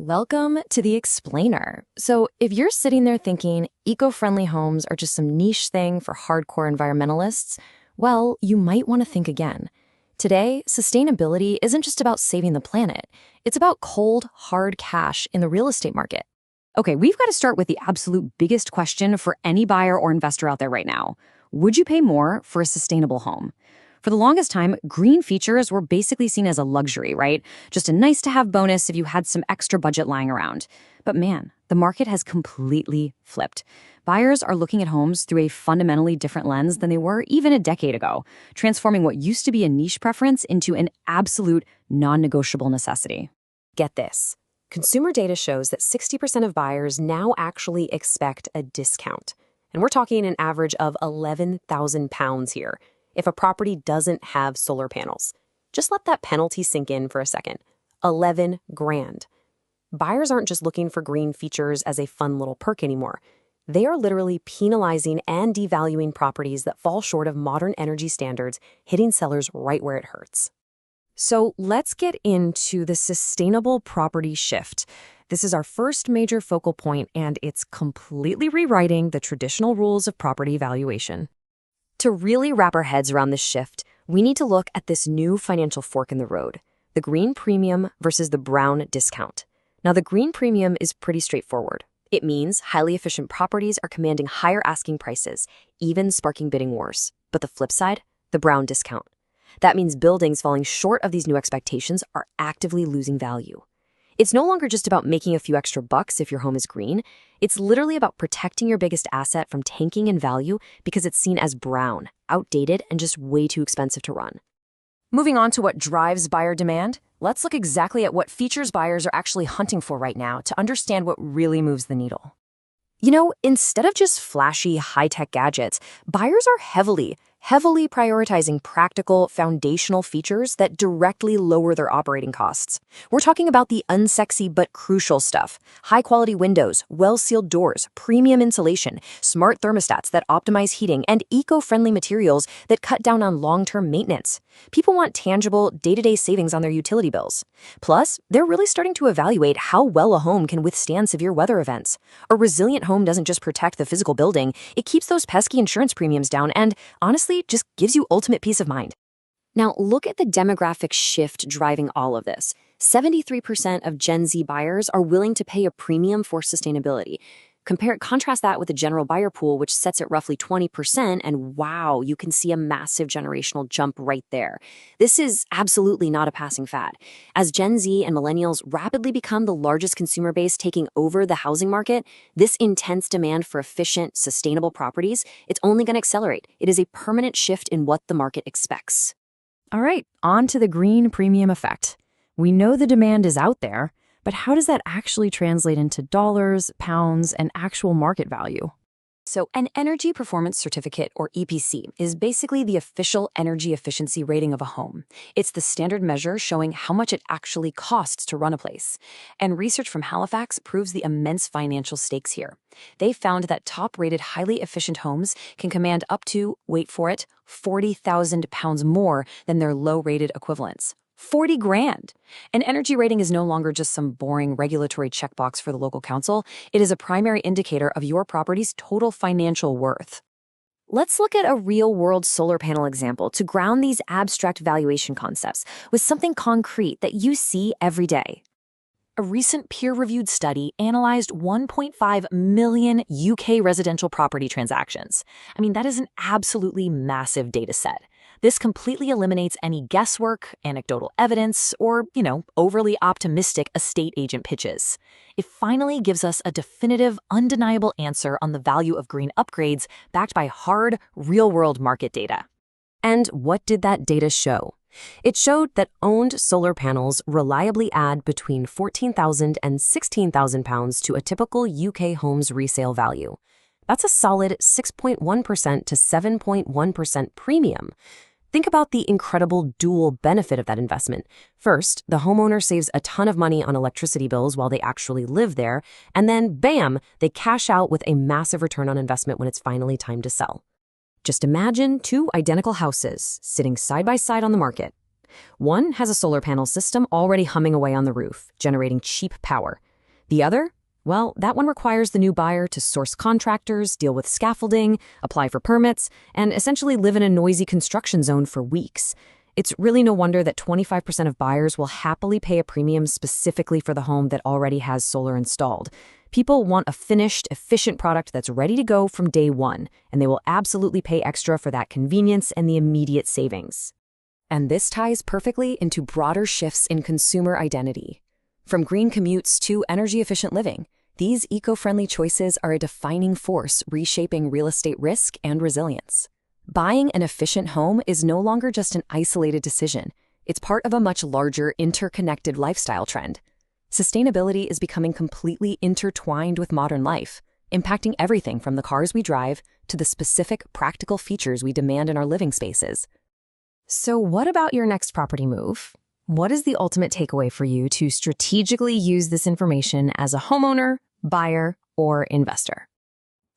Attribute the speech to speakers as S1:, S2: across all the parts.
S1: Welcome to The Explainer. So, if you're sitting there thinking eco-friendly homes are just some niche thing for hardcore environmentalists, well, you might want to think again. Today, sustainability isn't just about saving the planet. It's about cold, hard cash in the real estate market.
S2: Okay, we've got to start with the absolute biggest question for any buyer or investor out there right now. Would you pay more for a sustainable home? For the longest time, green features were basically seen as a luxury, right? Just a nice-to-have bonus if you had some extra budget lying around. But man, the market has completely flipped. Buyers are looking at homes through a fundamentally different lens than they were even a decade ago, transforming what used to be a niche preference into an absolute non-negotiable necessity.
S1: Get this. Consumer data shows that 60% of buyers now actually expect a discount. And we're talking an average of £11,000 here if a property doesn't have solar panels. Just let that penalty sink in for a second. 11 grand. Buyers aren't just looking for green features as a fun little perk anymore. They are literally penalizing and devaluing properties that fall short of modern energy standards, hitting sellers right where it hurts. So let's get into the sustainable property shift. This is our first major focal point, and it's completely rewriting the traditional rules of property valuation. To really wrap our heads around this shift, we need to look at this new financial fork in the road, the green premium versus the brown discount. Now, the green premium is pretty straightforward. It means highly efficient properties are commanding higher asking prices, even sparking bidding wars. But the flip side, the brown discount. That means buildings falling short of these new expectations are actively losing value. It's no longer just about making a few extra bucks if your home is green. It's literally about protecting your biggest asset from tanking in value because it's seen as brown, outdated, and just way too expensive to run. Moving on to what drives buyer demand, let's look exactly at what features buyers are actually hunting for right now to understand what really moves the needle. You know, instead of just flashy, high-tech gadgets, buyers are heavily prioritizing practical, foundational features that directly lower their operating costs. We're talking about the unsexy but crucial stuff: high-quality windows, well-sealed doors, premium insulation, smart thermostats that optimize heating, and eco-friendly materials that cut down on long-term maintenance. People want tangible, day-to-day savings on their utility bills. Plus, they're really starting to evaluate how well a home can withstand severe weather events. A resilient home doesn't just protect the physical building, it keeps those pesky insurance premiums down and, honestly, just gives you ultimate peace of mind. Now, look at the demographic shift driving all of this. 73% of Gen Z buyers are willing to pay a premium for sustainability. Contrast that with the general buyer pool, which sets at roughly 20%, and wow, you can see a massive generational jump right there. This is absolutely not a passing fad. As Gen Z and millennials rapidly become the largest consumer base taking over the housing market, this intense demand for efficient, sustainable properties, it's only going to accelerate. It is a permanent shift in what the market expects.
S3: All right, on to the green premium effect. We know the demand is out there, but how does that actually translate into dollars, pounds, and actual market value?
S1: So an Energy Performance Certificate, or EPC, is basically the official energy efficiency rating of a home. It's the standard measure showing how much it actually costs to run a place. And research from Halifax proves the immense financial stakes here. They found that top-rated, highly efficient homes can command up to, wait for it, £40,000 more than their low-rated equivalents. 40 grand. An energy rating is no longer just some boring regulatory checkbox for the local council. It is a primary indicator of your property's total financial worth. Let's look at a real-world solar panel example to ground these abstract valuation concepts with something concrete that you see every day. A recent peer-reviewed study analyzed 1.5 million UK residential property transactions. I mean, that is an absolutely massive data set. This completely eliminates any guesswork, anecdotal evidence, or, overly optimistic estate agent pitches. It finally gives us a definitive, undeniable answer on the value of green upgrades backed by hard, real-world market data. And what did that data show? It showed that owned solar panels reliably add between £14,000 and £16,000 to a typical UK home's resale value. That's a solid 6.1% to 7.1% premium. Think about the incredible dual benefit of that investment. First, the homeowner saves a ton of money on electricity bills while they actually live there, and then, bam, they cash out with a massive return on investment when it's finally time to sell. Just imagine two identical houses sitting side by side on the market. One has a solar panel system already humming away on the roof, generating cheap power. The other? Well, that one requires the new buyer to source contractors, deal with scaffolding, apply for permits, and essentially live in a noisy construction zone for weeks. It's really no wonder that 25% of buyers will happily pay a premium specifically for the home that already has solar installed. People want a finished, efficient product that's ready to go from day one, and they will absolutely pay extra for that convenience and the immediate savings. And this ties perfectly into broader shifts in consumer identity. From green commutes to energy-efficient living, these eco-friendly choices are a defining force reshaping real estate risk and resilience. Buying an efficient home is no longer just an isolated decision. It's part of a much larger, interconnected lifestyle trend. Sustainability is becoming completely intertwined with modern life, impacting everything from the cars we drive to the specific practical features we demand in our living spaces.
S3: So what about your next property move? What is the ultimate takeaway for you to strategically use this information as a homeowner, buyer, or investor?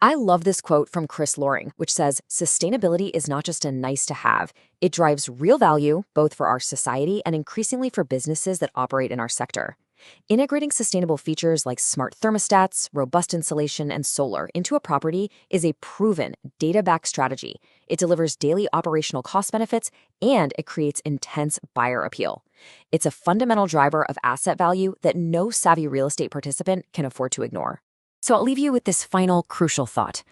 S2: I love this quote from Chris Loring, which says, "Sustainability is not just a nice to have. It drives real value, both for our society and increasingly for businesses that operate in our sector." Integrating sustainable features like smart thermostats, robust insulation, and solar into a property is a proven, data-backed strategy. It delivers daily operational cost benefits, and it creates intense buyer appeal. It's a fundamental driver of asset value that no savvy real estate participant can afford to ignore. So I'll leave you with this final crucial thought.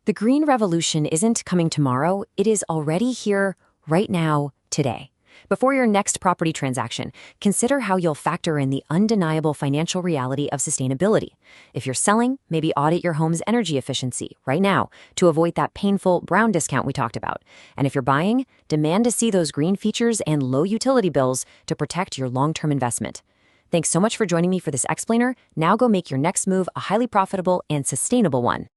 S2: The green revolution isn't coming tomorrow, it is already here, right now, today. Before your next property transaction, consider how you'll factor in the undeniable financial reality of sustainability. If you're selling, maybe audit your home's energy efficiency right now to avoid that painful brown discount we talked about. And if you're buying, demand to see those green features and low utility bills to protect your long-term investment. Thanks so much for joining me for this explainer. Now go make your next move a highly profitable and sustainable one.